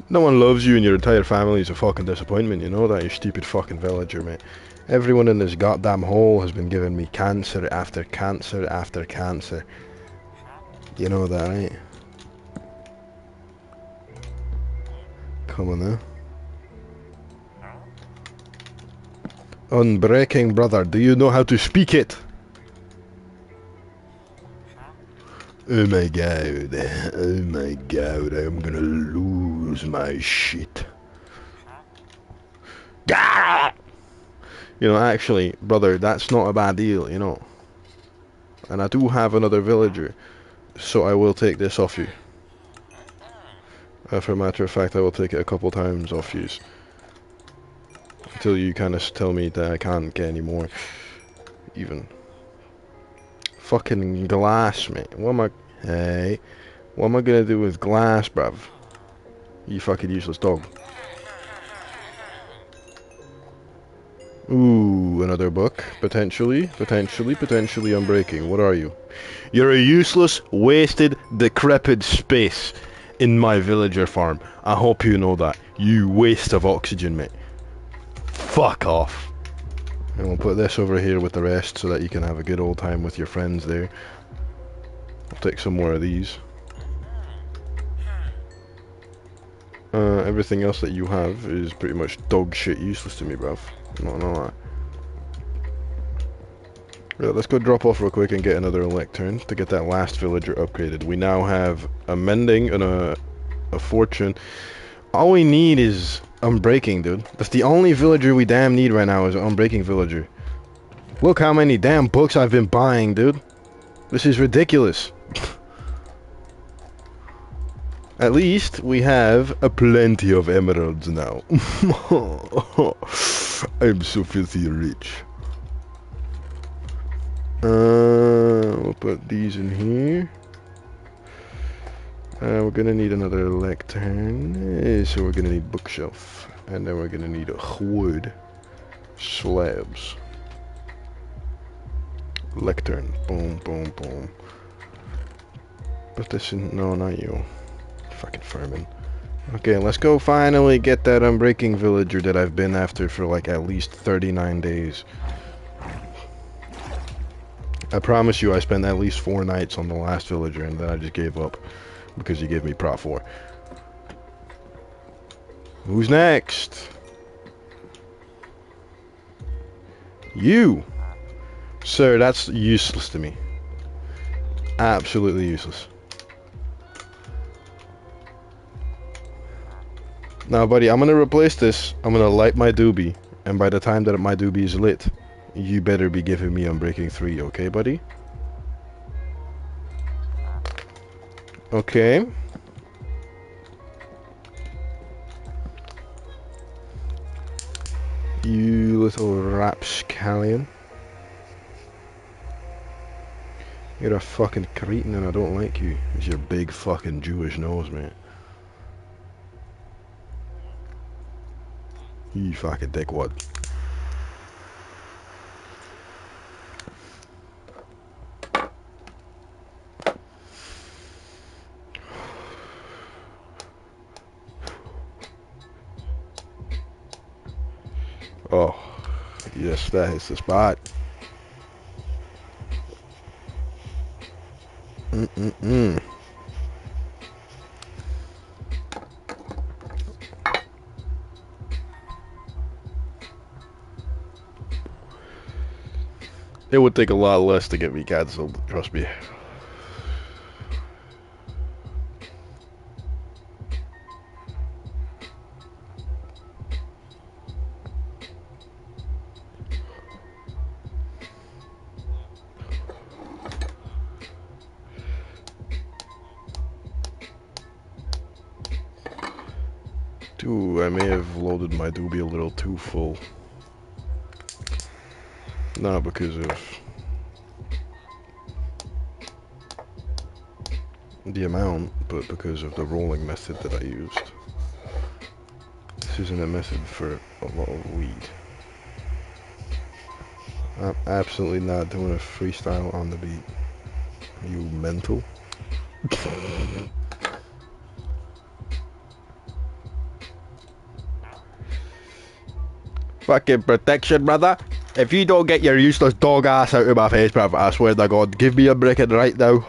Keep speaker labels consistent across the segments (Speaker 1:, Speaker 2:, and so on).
Speaker 1: No one loves you and your entire family is a fucking disappointment, you know that, you stupid fucking villager, mate. Everyone in this goddamn hole has been giving me cancer after cancer after cancer. You know that, right? Come on now. Unbreaking brother, do you know how to speak it? Oh my god, I'm gonna lose my shit. Gah! You know, actually, brother, that's not a bad deal, you know. And I do have another villager, so I will take this off you. For a matter of fact, I will take it a couple times off you. Until you kind of tell me that I can't get any more. Even. Fucking glass, mate. What am I... Hey. What am I gonna do with glass, bruv? You fucking useless dog. Ooh, another book. Potentially unbreaking. What are you? You're a useless, wasted, decrepit space in my villager farm. I hope you know that. You waste of oxygen, mate. Fuck off. And we'll put this over here with the rest so that you can have a good old time with your friends there. I'll take some more of these. Everything else that you have is pretty much dog shit useless to me, bruv. Not that. Right, let's go drop off real quick and get another lectern to get that last villager upgraded. We now have a mending and a fortune. All we need is unbreaking, dude. That's the only villager we damn need right now is an unbreaking villager. Look how many damn books I've been buying, dude. This is ridiculous. At least we have a plenty of emeralds now. I'm so filthy rich. We'll put these in here. We're gonna need another lectern, so we're gonna need bookshelf, and then we're gonna need wood slabs. Lectern, boom, boom, boom. Put this in. No, not you. Fucking vermin. Okay, let's go finally get that unbreaking villager that I've been after for like at least 39 days. I promise you I spent at least 4 nights on the last villager and then I just gave up because you gave me Prot 4. Who's next? You! Sir, that's useless to me. Absolutely useless. Now, buddy, I'm gonna replace this. I'm gonna light my doobie, and by the time that my doobie is lit, you better be giving me Unbreaking 3, okay, buddy? Okay. You little rapscallion. You're a fucking cretin and I don't like you. It's your big fucking Jewish nose, mate. You fucking dickwad. Oh, yes, that is the spot. Mm-mm-mm. It would take a lot less to get me cancelled, trust me. Ooh, I may have loaded my doobie a little too full. Not because of the amount, but because of the rolling method that I used. This isn't a method for a lot of weed. I'm absolutely not doing a freestyle on the beat. You mental? Fucking protection, brother. If you don't get your useless dog ass out of my face, brother, I swear to God, give me a briquet right now.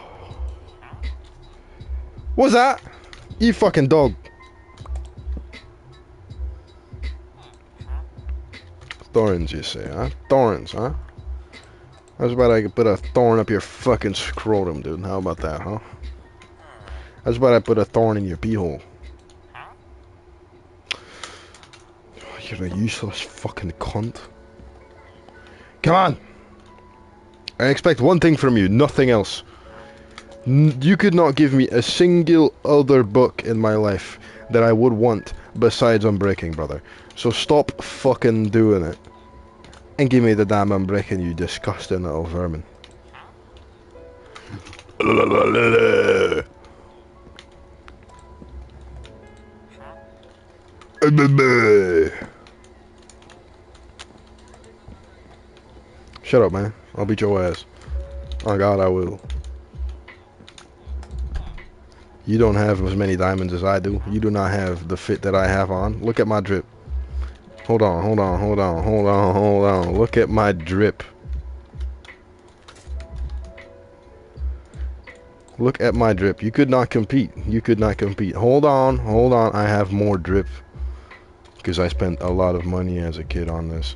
Speaker 1: What's that? You fucking dog. Thorns, you say, huh? Thorns, huh? How's about I could put a thorn up your fucking scrotum, dude? How about that, huh? How's about I put a thorn in your pee hole? You're a useless fucking cunt. Come on! I expect one thing from you, nothing else. You could not give me a single other book in my life that I would want besides Unbreaking, brother. So stop fucking doing it. And give me the damn Unbreaking, you disgusting little vermin. Shut up, man. I'll beat your ass. Oh God, I will. You don't have as many diamonds as I do. You do not have the fit that I have on. Look at my drip. Hold on, hold on, hold on, hold on, hold on. Look at my drip. Look at my drip. You could not compete. You could not compete. Hold on, hold on. I have more drip. Because I spent a lot of money as a kid on this.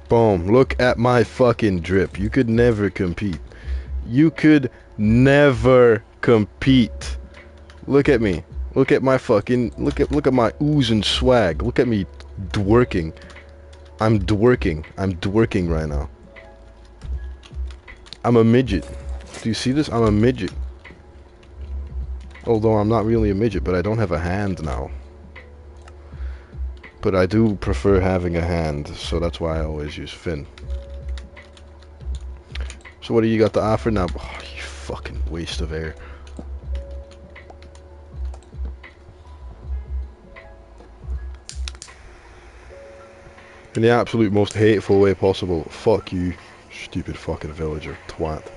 Speaker 1: Boom. Look at my fucking drip. You could never compete. You could never compete. Look at me. Look at my fucking look at my ooze and swag. Look at me dworking. I'm dworking. I'm dworking right now. I'm a midget. Do you see this? I'm a midget. Although I'm not really a midget, but I don't have a hand now. But I do prefer having a hand, so that's why I always use Finn. So what do you got to offer now? Oh, you fucking waste of air. In the absolute most hateful way possible. Fuck you, stupid fucking villager twat.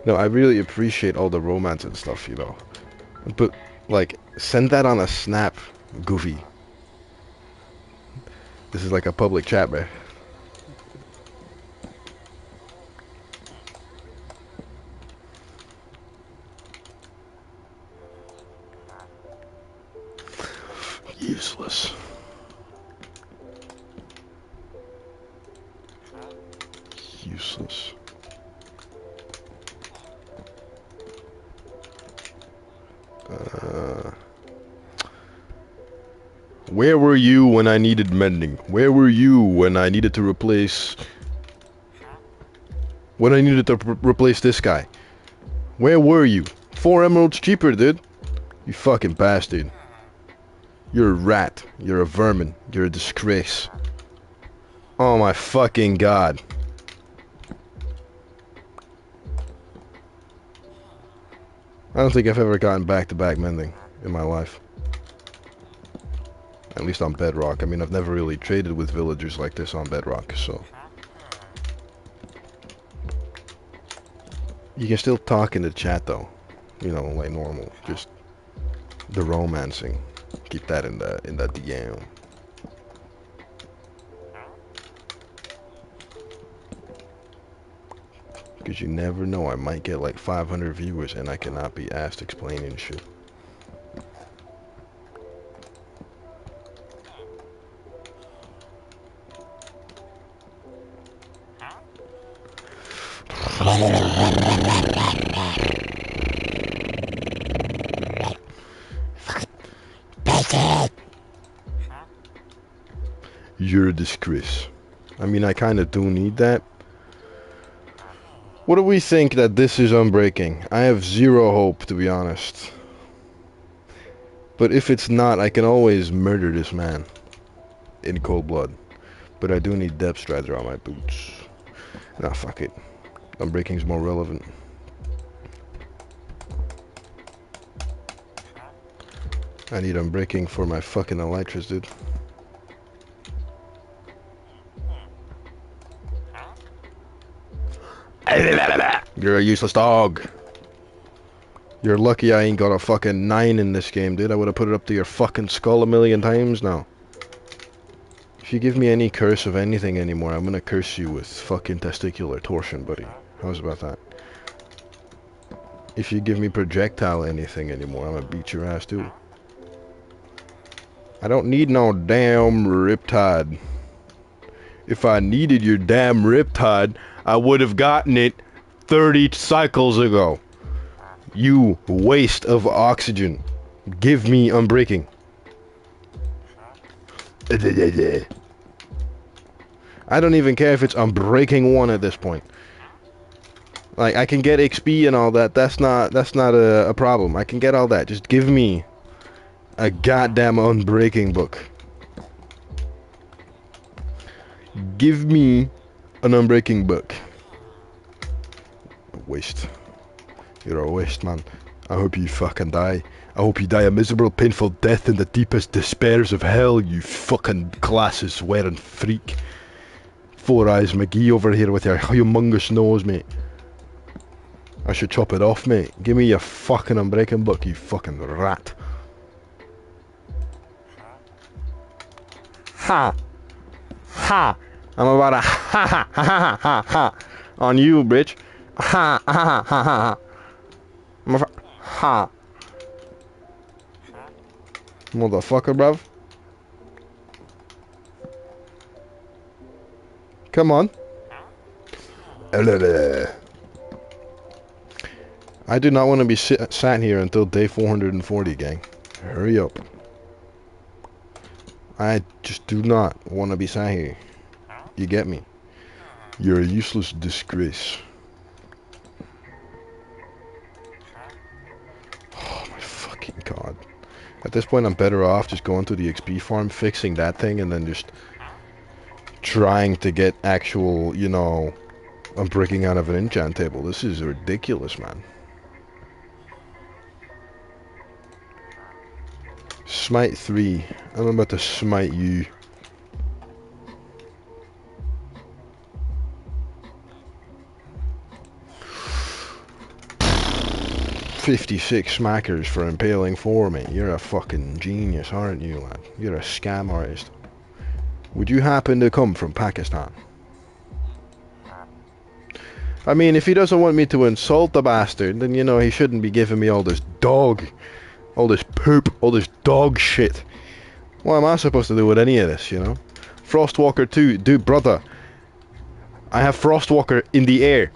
Speaker 1: No, I really appreciate all the romance and stuff, you know. But, like, send that on a snap, goofy. This is like a public chat, man. Useless. Useless. Where were you when I needed mending? Where were you when I needed to replace... When I needed to replace this guy? Where were you? 4 emeralds cheaper, dude. You fucking bastard. You're a rat. You're a vermin. You're a disgrace. Oh my fucking god. I don't think I've ever gotten back-to-back mending in my life. At least on Bedrock. I mean, I've never really traded with villagers like this on Bedrock, so... You can still talk in the chat, though. You know, like normal. Just the romancing. Keep that in the DM. Because you never know, I might get like 500 viewers and I cannot be asked explaining shit. You're a disgrace. I mean, I kind of do need that. What do we think that this is unbreaking? I have zero hope, to be honest. But if it's not, I can always murder this man in cold blood. But I do need depth strider on my boots. Nah, fuck it. Unbreaking's more relevant. I need unbreaking for my fucking elytras, dude. You're a useless dog. You're lucky I ain't got a fucking 9 in this game, dude. I would have put it up to your fucking skull a million times now. If you give me any curse of anything anymore, I'm gonna curse you with fucking testicular torsion, buddy. How's about that? If you give me projectile anything anymore, I'm gonna beat your ass too. I don't need no damn riptide. If I needed your damn riptide, I would have gotten it 30 cycles ago. You waste of oxygen. Give me unbreaking. I don't even care if it's unbreaking 1 at this point. Like, I can get XP and all that. That's not a problem. I can get all that. Just give me a goddamn unbreaking book. Give me an unbreaking book. A waste. You're a waste, man. I hope you fucking die. I hope you die a miserable, painful death in the deepest despairs of hell, you fucking glasses-wearing freak. Four Eyes McGee over here with your humongous nose, mate. I should chop it off, mate. Give me your fucking unbreaking book, you fucking rat. Ha! Ha! I'm about to ha ha ha ha ha ha on you, bitch. Ha ha ha ha ha. Ha. Motherfucker, bruv. Come on. I do not want to be sat here until day 440, gang. Hurry up. I just do not want to be sat here. You get me? You're a useless disgrace. Oh my fucking god. At this point I'm better off just going to the XP farm, fixing that thing, and then just trying to get actual, you know, I'm breaking out of an enchant table. This is ridiculous, man. Smite 3. I'm about to smite you. 56 smackers for impaling 4, mate. You're a fucking genius, aren't you, lad? You're a scam artist. Would you happen to come from Pakistan? I mean, if he doesn't want me to insult the bastard, then, you know, he shouldn't be giving me all this dog, all this poop, all this dog shit. What am I supposed to do with any of this, you know? Frostwalker 2, dude, brother. I have Frostwalker in the air.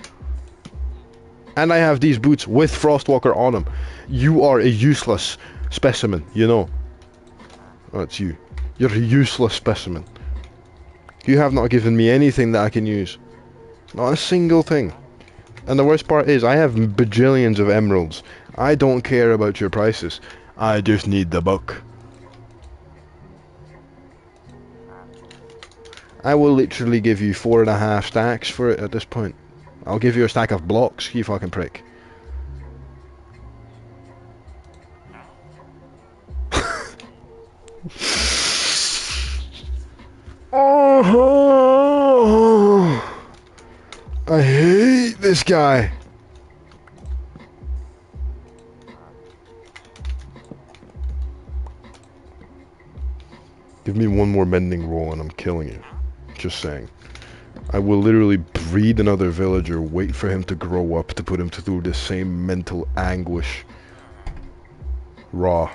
Speaker 1: And I have these boots with Frostwalker on them. You are a useless specimen, you know. Oh, it's you. You're a useless specimen. You have not given me anything that I can use. Not a single thing. And the worst part is, I have bajillions of emeralds. I don't care about your prices. I just need the buck. I will literally give you 4.5 stacks for it at this point. I'll give you a stack of blocks, you fucking prick. Oh, I hate this guy. Give me one more mending roll and I'm killing you. Just saying. I will literally breed another villager, wait for him to grow up to put him through the same mental anguish. Raw.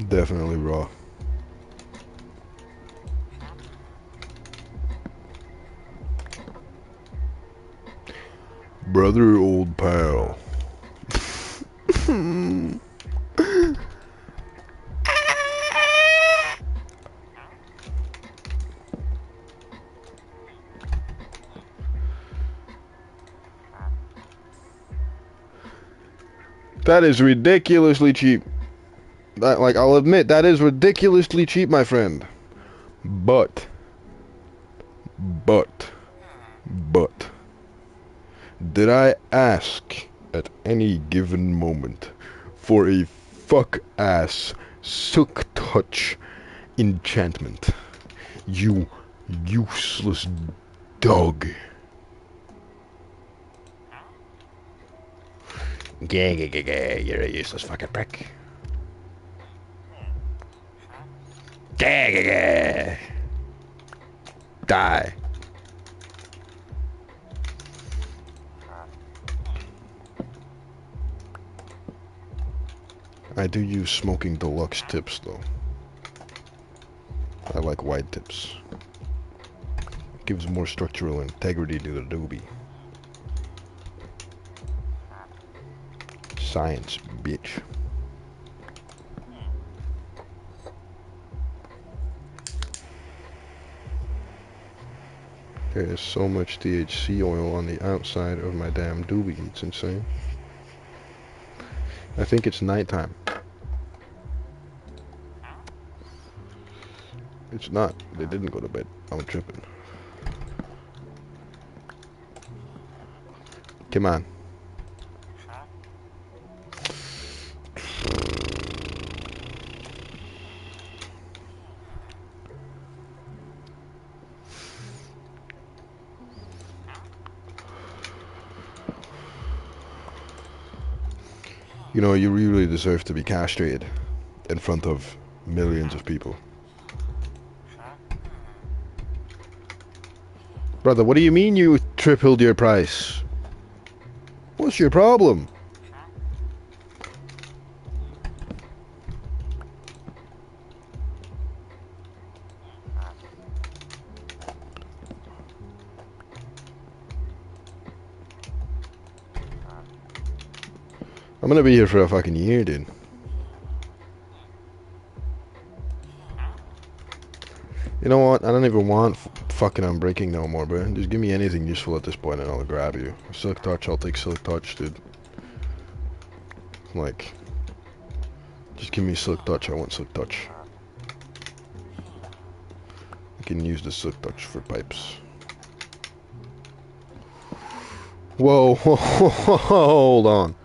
Speaker 1: Definitely raw. Brother, old pal. That is ridiculously cheap. That, like, I'll admit, that is ridiculously cheap, my friend. But, did I ask at any given moment for a fuck-ass Sook-Touch enchantment? You useless dog. You're a useless fucking prick. Die. I do use smoking deluxe tips though. I like wide tips. Gives more structural integrity to the doobie. Science, bitch. There is so much THC oil on the outside of my damn doobie, it's insane. I think it's nighttime. It's not. They didn't go to bed. I'm tripping. Come on. You know, you really deserve to be castrated in front of millions of people. Brother, what do you mean you tripled your price? What's your problem? I'm gonna be here for a fucking year, dude. You know what? I don't even want fucking unbreaking no more, bro. Just give me anything useful at this point and I'll grab you. Silk touch, I'll take silk touch, dude. Like, just give me silk touch. I want silk touch. I can use the silk touch for pipes. Whoa, hold on.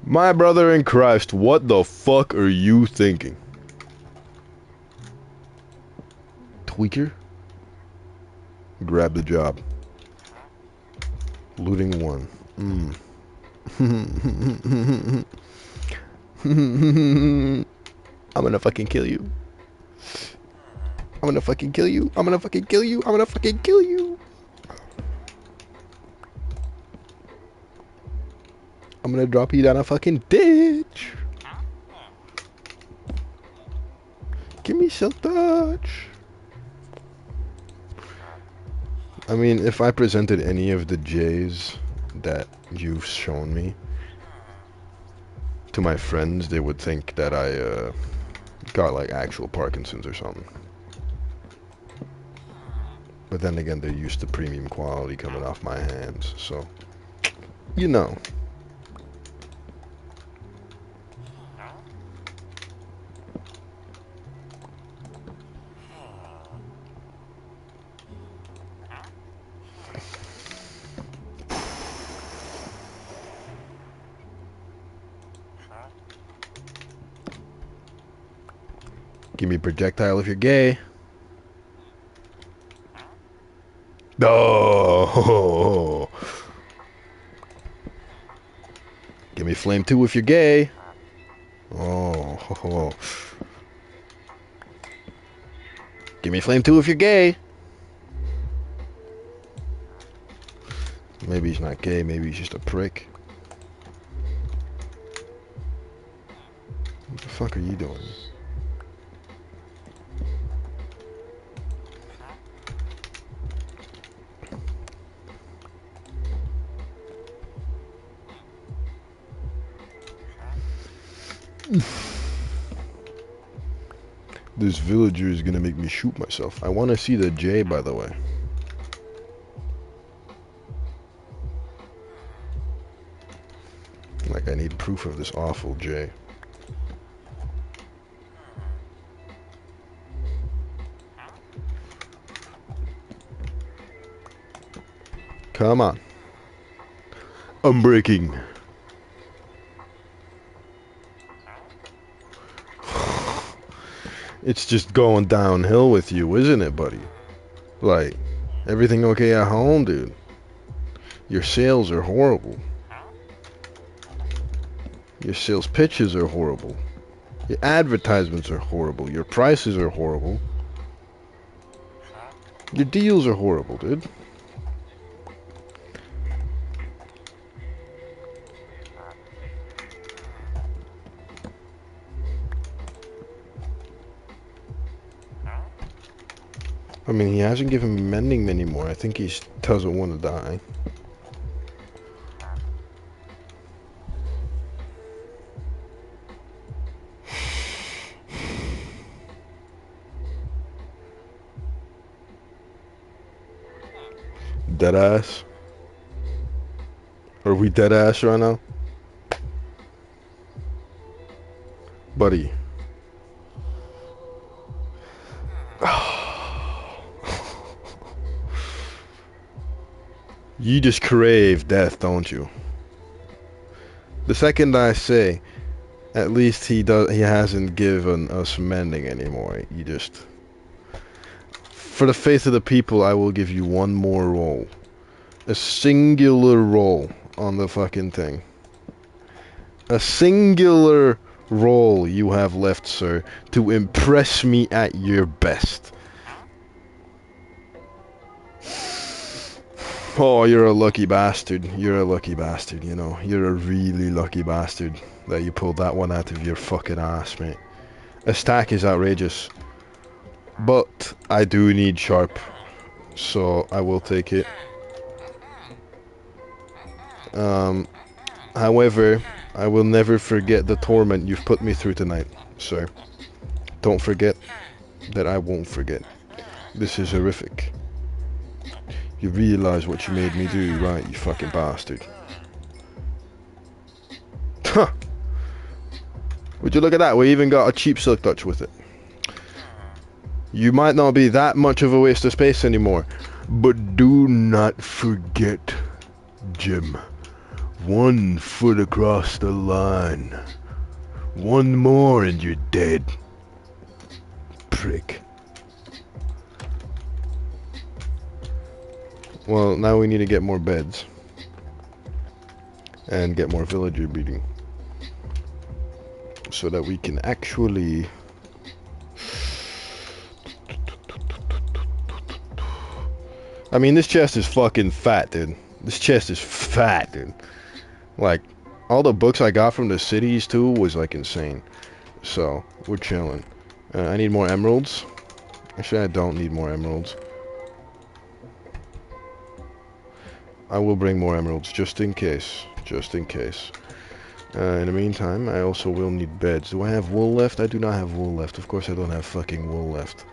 Speaker 1: My brother in Christ, what the fuck are you thinking? Tweaker? Grab the job. Looting one. I'm gonna fucking kill you. I'm gonna fucking kill you. I'm gonna fucking kill you. I'm gonna fucking kill you. I'm gonna drop you down a fucking ditch. Give me silk touch. I mean, if I presented any of the J's that you've shown me, to my friends, they would think that I got like actual Parkinson's or something. But then again, they're used to premium quality coming off my hands, so you know. Give me projectile if you're gay. Oh. Give me flame 2 if you're gay. Oh. Give me flame 2 if you're gay. Maybe he's not gay, maybe he's just a prick. What the fuck are you doing? This villager is gonna make me shoot myself. I want to see the J, by the way. Like, I need proof of this awful J. Come on. I'm breaking. It's just going downhill with you, isn't it, buddy? Like, everything okay at home, dude? Your sales are horrible. Your sales pitches are horrible. Your advertisements are horrible. Your prices are horrible. Your deals are horrible, dude. I mean, he hasn't given me mending anymore. I think he doesn't want to die. Deadass? Are we deadass right now? Buddy. You just crave death, don't you? The second I say, at least he hasn't given us mending anymore. You just... For the faith of the people, I will give you one more roll. A singular roll on the fucking thing. A singular roll you have left, sir, to impress me at your best. Oh, you're a lucky bastard. You're a lucky bastard, you know. You're a really lucky bastard that you pulled that one out of your fucking ass, mate. A stack is outrageous. But I do need sharp, so I will take it. However, I will never forget the torment you've put me through tonight, sir. Don't forget that I won't forget. This is horrific. You realize what you made me do, right, you fucking bastard? Huh! Would you look at that? We even got a cheap silk touch with it. You might not be that much of a waste of space anymore, but do not forget, Jim. 1 foot across the line. One more and you're dead. Prick. Well, now we need to get more beds. And get more villager breeding. So that we can actually... I mean, this chest is fucking fat, dude. This chest is fat, dude. Like, all the books I got from the cities, too, was, like, insane. So, we're chilling. I need more emeralds. Actually, I don't need more emeralds. I will bring more emeralds, just in case. Just in case. In the meantime, I also will need beds. Do I have wool left? I do not have wool left. Of course I don't have fucking wool left.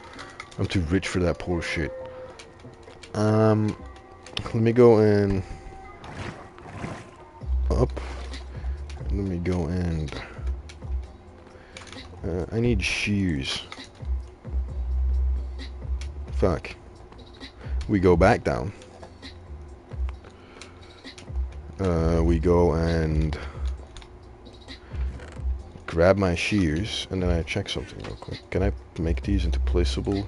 Speaker 1: I'm too rich for that poor shit. Let me go and up. Let me go and I need shears. Fuck. We go back down. We go and grab my shears, and then I check something real quick. Can I make these into placeable?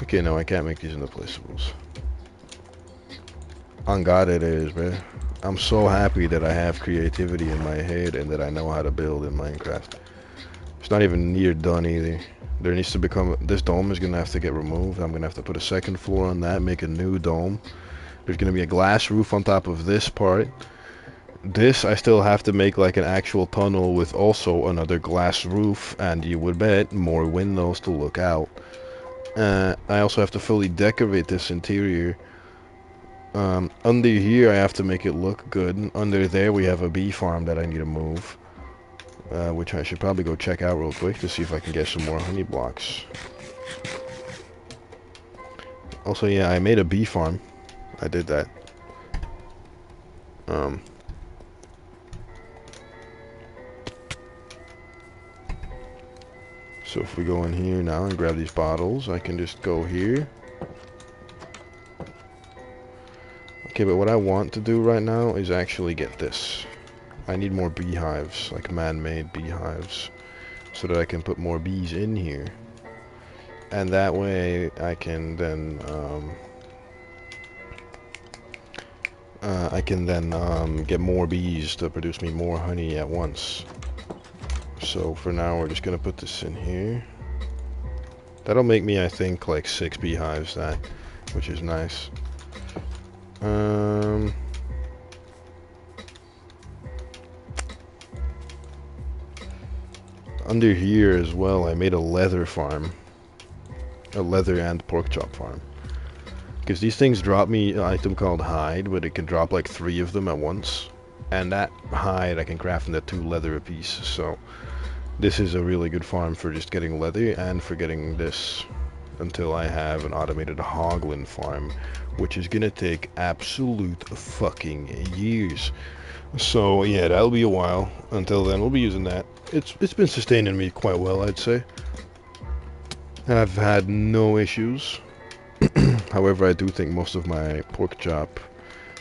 Speaker 1: Okay, no, I can't make these into placeables. On God it is, man. I'm so happy that I have creativity in my head and that I know how to build in Minecraft. It's not even near done either. There needs to become, this dome is gonna have to get removed. I'm gonna have to put a second floor on that, make a new dome. There's gonna be a glass roof on top of this part. This I still have to make like an actual tunnel with also another glass roof, and you would bet more windows to look out. I also have to fully decorate this interior. Under here I have to make it look good. Under there we have a bee farm that I need to move. Which I should probably go check out real quick to see if I can get some more honey blocks. Also, yeah, I made a bee farm. I did that. So if we go in here now and grab these bottles, I can just go here. Okay, but what I want to do right now is actually get this. I need more beehives, like man-made beehives, so that I can put more bees in here. And that way I can then, get more bees to produce me more honey at once. So for now we're just gonna put this in here. That'll make me, I think, like 6 beehives, that, which is nice. Under here as well, I made a leather farm. A leather and pork chop farm. Because these things drop me an item called hide, but it can drop like 3 of them at once. And that hide I can craft into 2 leather apiece, so this is a really good farm for just getting leather and for getting this. Until I have an automated hoglin farm, which is gonna take absolute fucking years. So yeah, that'll be a while. Until then, we'll be using that. It's been sustaining me quite well, I'd say. I've had no issues. However, I do think most of my pork chop,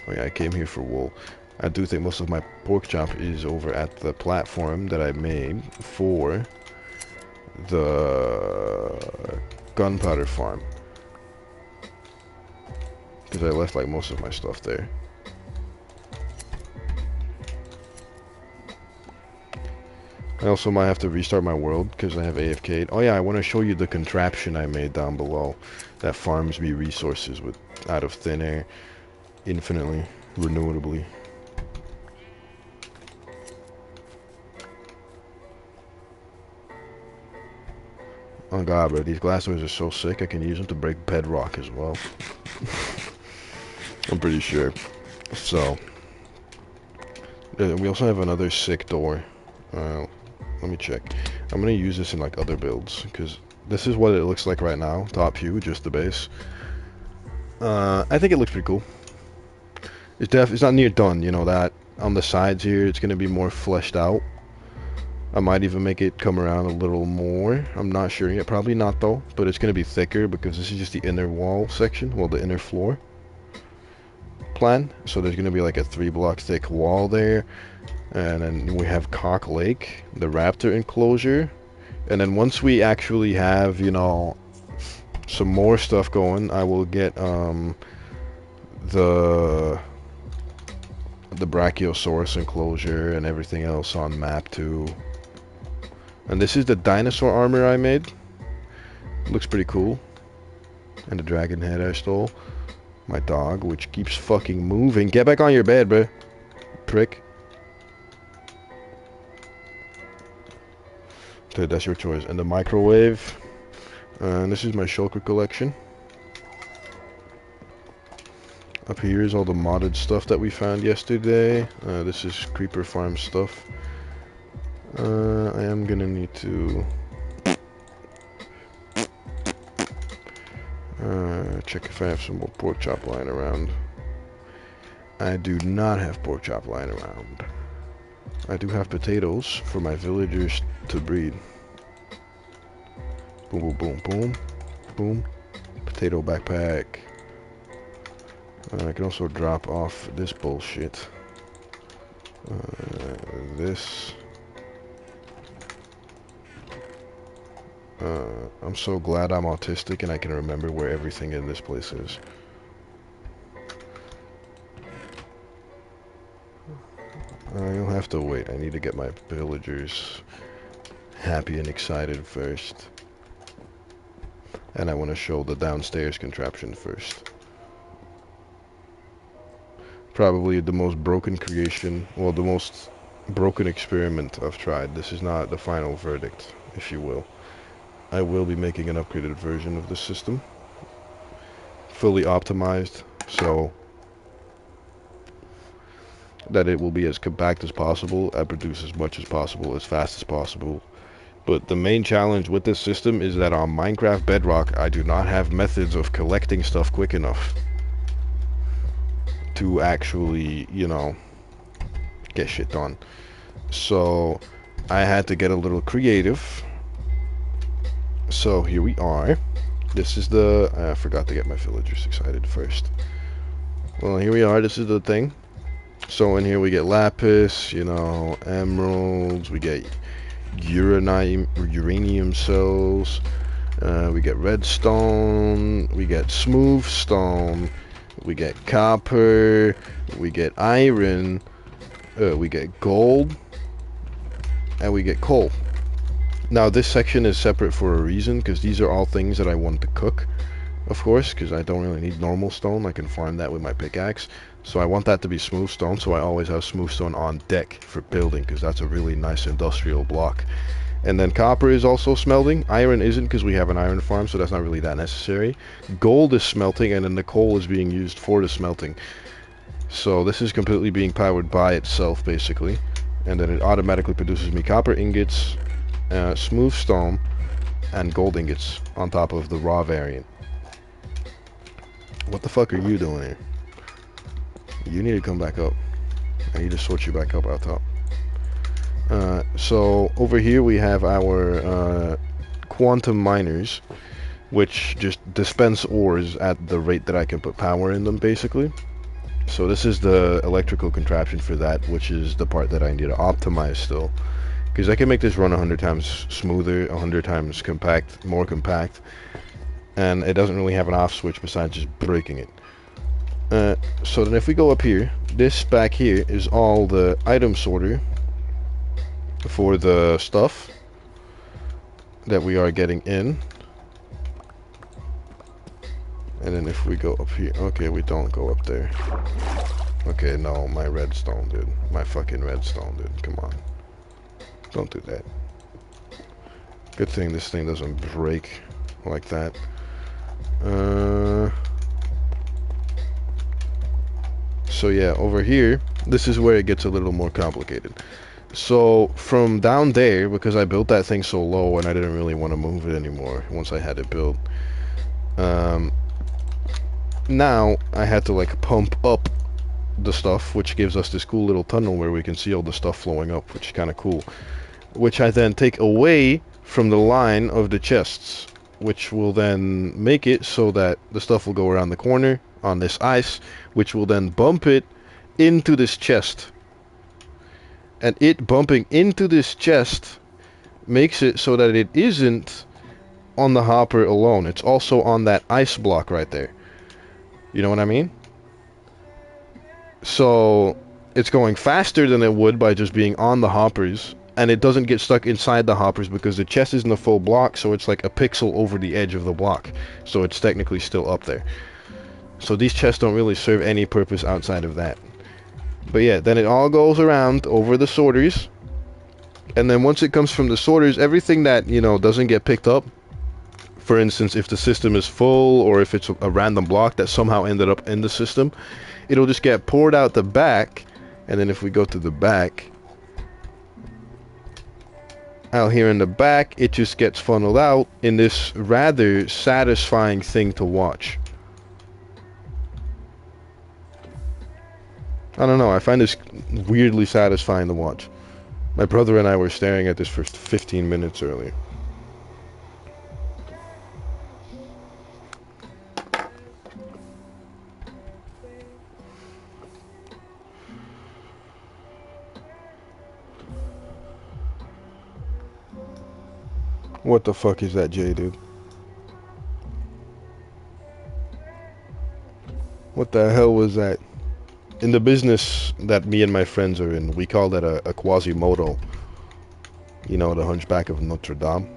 Speaker 1: oh yeah, I came here for wool. I do think most of my pork chop is over at the platform that I made for the gunpowder farm. Because I left like most of my stuff there. I also might have to restart my world because I have AFK'd. Oh yeah, I want to show you the contraption I made down below that farms me resources with out of thin air, infinitely, renewably. Oh god, bro, these glass doors are so sick, I can use them to break bedrock as well. I'm pretty sure. So, we also have another sick door. Let me check. I'm gonna use this in like other builds, because this is what it looks like right now. Top view, just the base. I think it looks pretty cool. It's not near done, you know that. On the sides here, it's gonna be more fleshed out. I might even make it come around a little more. I'm not sure yet. Probably not though. But it's going to be thicker because this is just the inner wall section. Well, the inner floor plan. So there's going to be like a 3-block thick wall there. And then we have Cock Lake, the raptor enclosure. And then once we actually have, you know, some more stuff going, I will get the Brachiosaurus enclosure and everything else on map 2. And this is the dinosaur armor I made. Looks pretty cool. And the dragon head I stole. My dog, which keeps fucking moving. Get back on your bed, bro. Prick. Dude, that's your choice. And the microwave. And this is my shulker collection. Up here is all the modded stuff that we found yesterday. This is Creeper Farm stuff. I am gonna need to check if I have some more pork chop lying around. I do not have pork chop lying around. I do have potatoes for my villagers to breed. Boom, boom, boom, boom, boom. Potato backpack. I can also drop off this bullshit. This. I'm so glad I'm autistic and I can remember where everything in this place is. You'll have to wait. I need to get my villagers happy and excited first. And I want to show the downstairs contraption first. Probably the most broken creation, well, the most broken experiment I've tried. This is not the final verdict, if you will. I will be making an upgraded version of the system. Fully optimized, so that it will be as compact as possible. I produce as much as possible, as fast as possible. But the main challenge with this system is that on Minecraft Bedrock, I do not have methods of collecting stuff quick enough to actually, you know, get shit done. So I had to get a little creative. So here we are. This is the... I forgot to get my villagers excited first. Well, here we are. This is the thing. So in here we get lapis, you know, emeralds. We get uranium cells. We get redstone. We get smooth stone. We get copper. We get iron. We get gold. And we get coal. Now this section is separate for a reason, because these are all things that I want to cook, of course, because I don't really need normal stone. I can farm that with my pickaxe. So I want that to be smooth stone, so I always have smooth stone on deck for building, because that's a really nice industrial block. And then copper is also smelting. Iron isn't, because we have an iron farm, so that's not really that necessary. Gold is smelting, and then the coal is being used for the smelting. So this is completely being powered by itself, basically. And then it automatically produces me copper ingots, smooth stone, and gold ingots on top of the raw variant. What the fuck are you doing here? You need to come back up. I need to sort you back up out top. So over here we have our quantum miners, which just dispense ores at the rate that I can put power in them, basically. So this is the electrical contraption for that, which is the part that I need to optimize still. Because I can make this run 100 times smoother, 100 times more compact. And it doesn't really have an off switch besides just breaking it. So then if we go up here, this back here is all the item sorter for the stuff that we are getting in. And then if we go up here, okay, we don't go up there. Okay, no, my redstone, dude. My fucking redstone, dude. Come on. Don't do that. Good thing this thing doesn't break like that. So yeah, over here, this is where it gets a little more complicated. So from down there, because I built that thing so low and I didn't really want to move it anymore once I had it built, now I had to like pump up the stuff, which gives us this cool little tunnel where we can see all the stuff flowing up, which is kind of cool. Which I then take away from the line of the chests, which will then make it so that the stuff will go around the corner on this ice, which will then bump it into this chest. And it bumping into this chest makes it so that it isn't on the hopper alone. It's also on that ice block right there. You know what I mean? So it's going faster than it would by just being on the hoppers. And it doesn't get stuck inside the hoppers because the chest isn't a full block, so it's like a pixel over the edge of the block. So it's technically still up there. So these chests don't really serve any purpose outside of that. But yeah, then it all goes around over the sorters. And then once it comes from the sorters, everything that, you know, doesn't get picked up, for instance, if the system is full or if it's a random block that somehow ended up in the system, it'll just get poured out the back. And then if we go to the back, out here in the back, it just gets funneled out in this rather satisfying thing to watch. I don't know, I find this weirdly satisfying to watch. My brother and I were staring at this for 15 minutes earlier. What the fuck is that, Jay, dude? What the hell was that? In the business that me and my friends are in, we call that a Quasimodo. You know, the Hunchback of Notre Dame.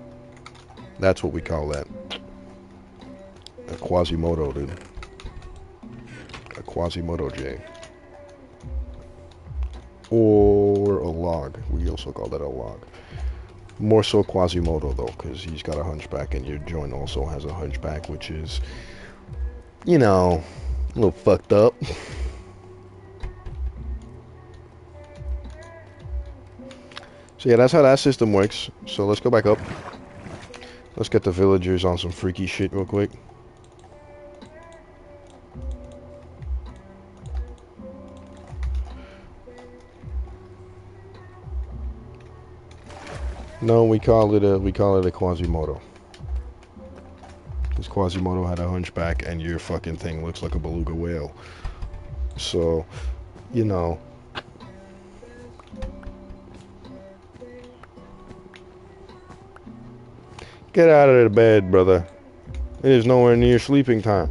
Speaker 1: That's what we call that. A Quasimodo, dude. A Quasimodo, Jay. Or a log. We also call that a log. More so Quasimodo, though, because he's got a hunchback, and your joint also has a hunchback, which is, you know, a little fucked up. So yeah, that's how that system works. So let's go back up. Let's get the villagers on some freaky shit real quick. No, we call it a Quasimodo. Because Quasimodo had a hunchback and your fucking thing looks like a beluga whale. So, you know. Get out of the bed, brother. It is nowhere near sleeping time.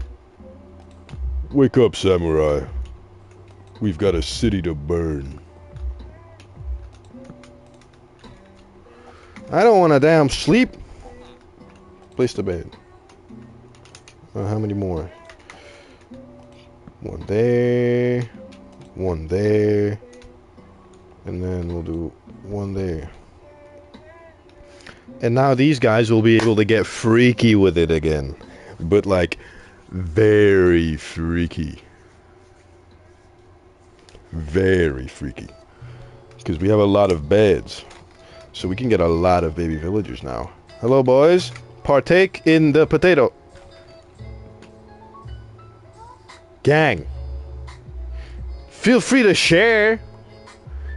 Speaker 1: Wake up, samurai. We've got a city to burn. I don't want to damn sleep. Place the bed. How many more? One there. One there. And then we'll do one there. And now these guys will be able to get freaky with it again. But like, very freaky. Very freaky. Because we have a lot of beds. So we can get a lot of baby villagers now. Hello, boys. Partake in the potato. Gang. Feel free to share.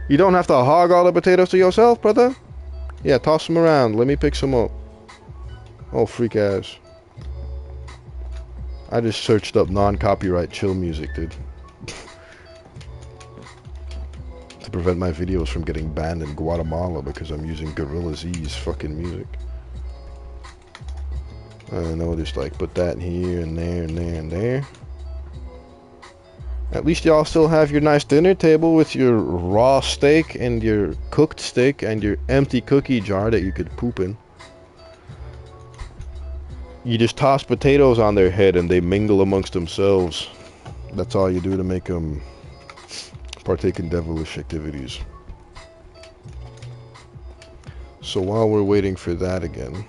Speaker 1: You don't have to hog all the potatoes to yourself, brother. Yeah, toss them around. Let me pick some up. Oh, freak ass. I just searched up non-copyright chill music, dude. To prevent my videos from getting banned in Guatemala because I'm using Gorilla Z's fucking music. I know, just like put that here and there and there and there. At least y'all still have your nice dinner table with your raw steak and your cooked steak and your empty cookie jar that you could poop in. You just toss potatoes on their head and they mingle amongst themselves. That's all you do to make them partake in devilish activities. So while we're waiting for that again,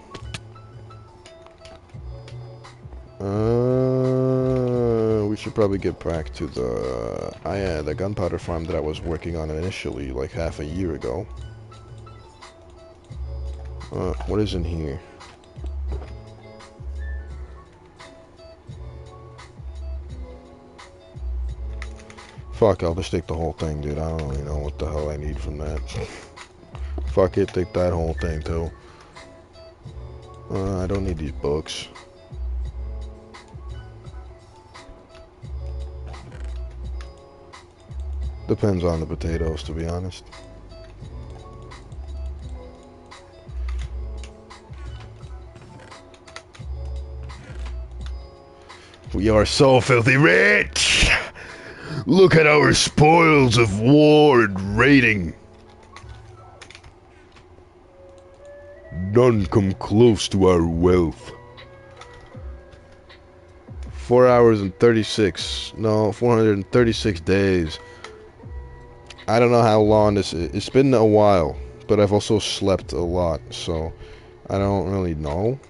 Speaker 1: we should probably get back to the gunpowder farm that I was working on initially, like half a year ago. What is in here? Fuck, I'll just take the whole thing, dude. I don't really know what the hell I need from that. Fuck it, take that whole thing too. I don't need these books. Depends on the potatoes, to be honest. We are so filthy rich! Look at our spoils of war and raiding. None come close to our wealth. 4 hours and 36. No, 436 days. I don't know how long this is. It's been a while, but I've also slept a lot, so I don't really know.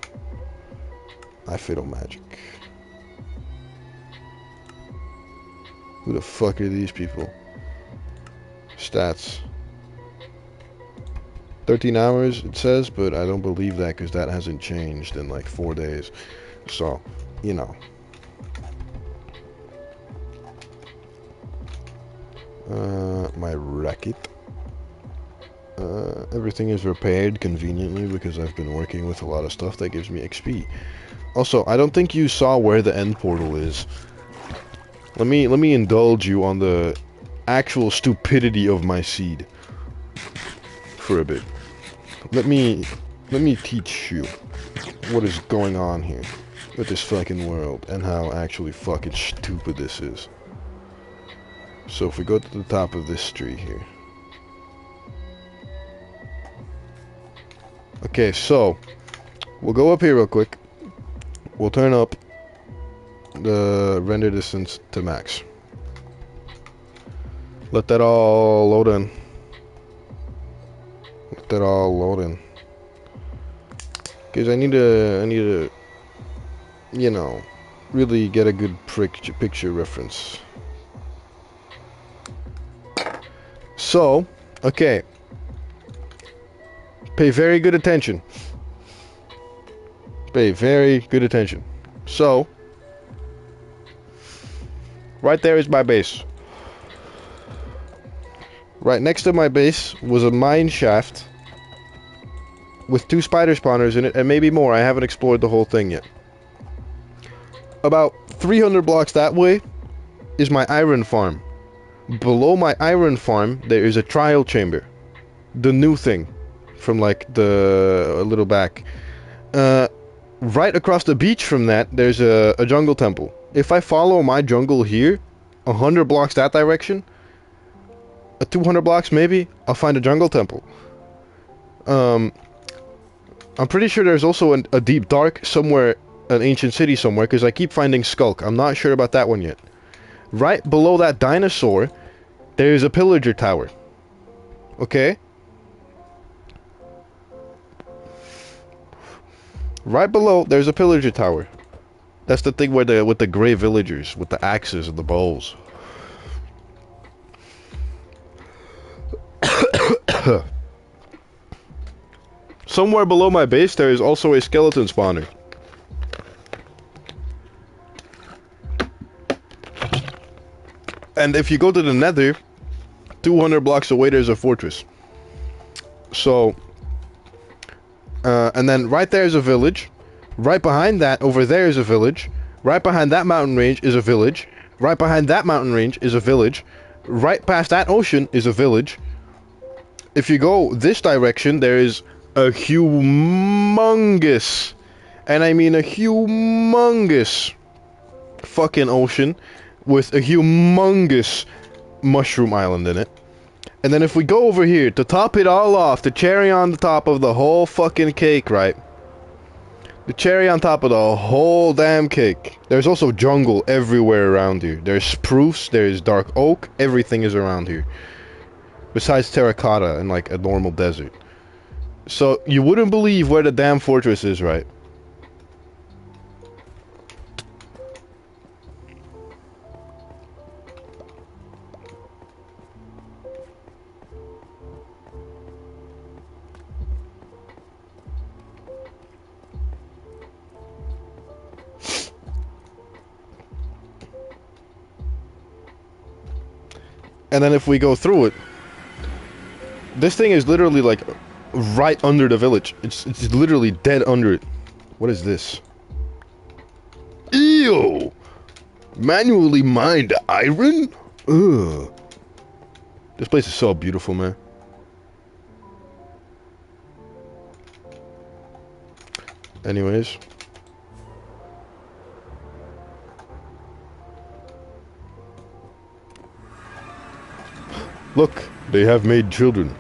Speaker 1: I fiddle magic. Who the fuck are these people? Stats. 13 hours, it says, but I don't believe that because that hasn't changed in like 4 days. So, you know. My racket. Everything is repaired conveniently because I've been working with a lot of stuff that gives me XP. Also, I don't think you saw where the end portal is. Let me indulge you on the actual stupidity of my seed for a bit. Let me teach you what is going on here with this fucking world and how actually fucking stupid this is. So if we go to the top of this tree here. Okay, so we'll go up here real quick. We'll turn up the render distance to max. Let that all load in. Let that all load in. Because I need to, you know, really get a good picture reference. So, okay. Pay very good attention. Pay very good attention. So, right there is my base. Right next to my base was a mine shaft with 2 spider spawners in it, and maybe more. I haven't explored the whole thing yet. About 300 blocks that way is my iron farm. Below my iron farm, there is a trial chamber. The new thing. From like a little back. Right across the beach from that, there's a jungle temple. If I follow my jungle here, 100 blocks that direction, 200 blocks maybe, I'll find a jungle temple. I'm pretty sure there's also a deep dark somewhere, an ancient city somewhere, because I keep finding Skulk. I'm not sure about that one yet. Right below that dinosaur, there's a pillager tower. Okay? Right below, there's a pillager tower. That's the thing where with the gray villagers, with the axes and the bows. Somewhere below my base, there is also a skeleton spawner. And if you go to the nether, 200 blocks away, there's a fortress. So... and then right there is a village. Right behind that, over there is a village. Right behind that mountain range is a village. Right behind that mountain range is a village. Right past that ocean is a village. If you go this direction, there is a humongous, and I mean a humongous fucking ocean with a humongous mushroom island in it. And then if we go over here, to top it all off, the cherry on the top of the whole fucking cake, right? The cherry on top of the whole damn cake. There's also jungle everywhere around here. There's spruce, there's dark oak, everything is around here. Besides terracotta and like a normal desert. So, you wouldn't believe where the damn fortress is, right? And then if we go through it, this thing is literally like right under the village. It's literally dead under it. What is this? Ew! Manually mined iron? Ugh. This place is so beautiful, man. Anyways. Look, they have made children.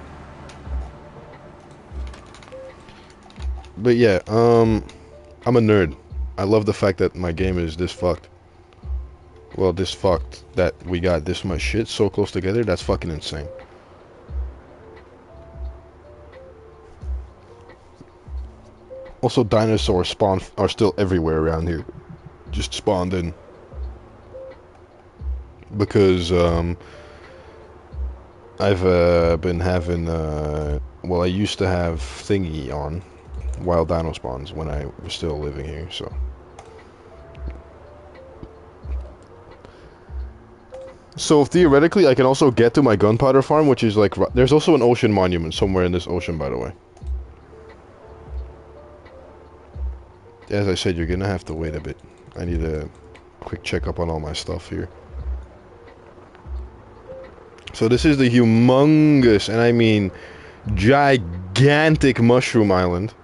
Speaker 1: But yeah, I'm a nerd. I love the fact that my game is this fucked. Well, this fucked that we got this much shit so close together. That's fucking insane. Also, dinosaurs are still everywhere around here. Just spawned in. Because, I've been having, well, I used to have thingy on wild dino spawns when I was still living here, so. So theoretically, I can also get to my gunpowder farm, which is like, there's also an ocean monument somewhere in this ocean, by the way. As I said, you're gonna have to wait a bit. I need a quick checkup on all my stuff here. So this is the humongous, and I mean gigantic mushroom island.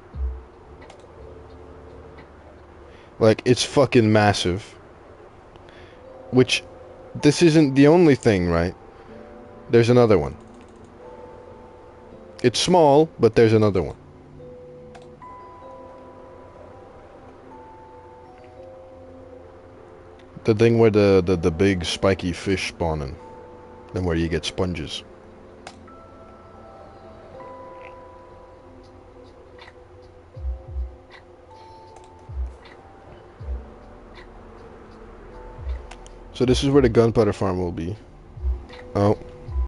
Speaker 1: Like, it's fucking massive. Which, this isn't the only thing, right? There's another one. It's small, but there's another one. The thing where the big spiky fish spawn in. And where you get sponges. So this is where the gunpowder farm will be. Oh.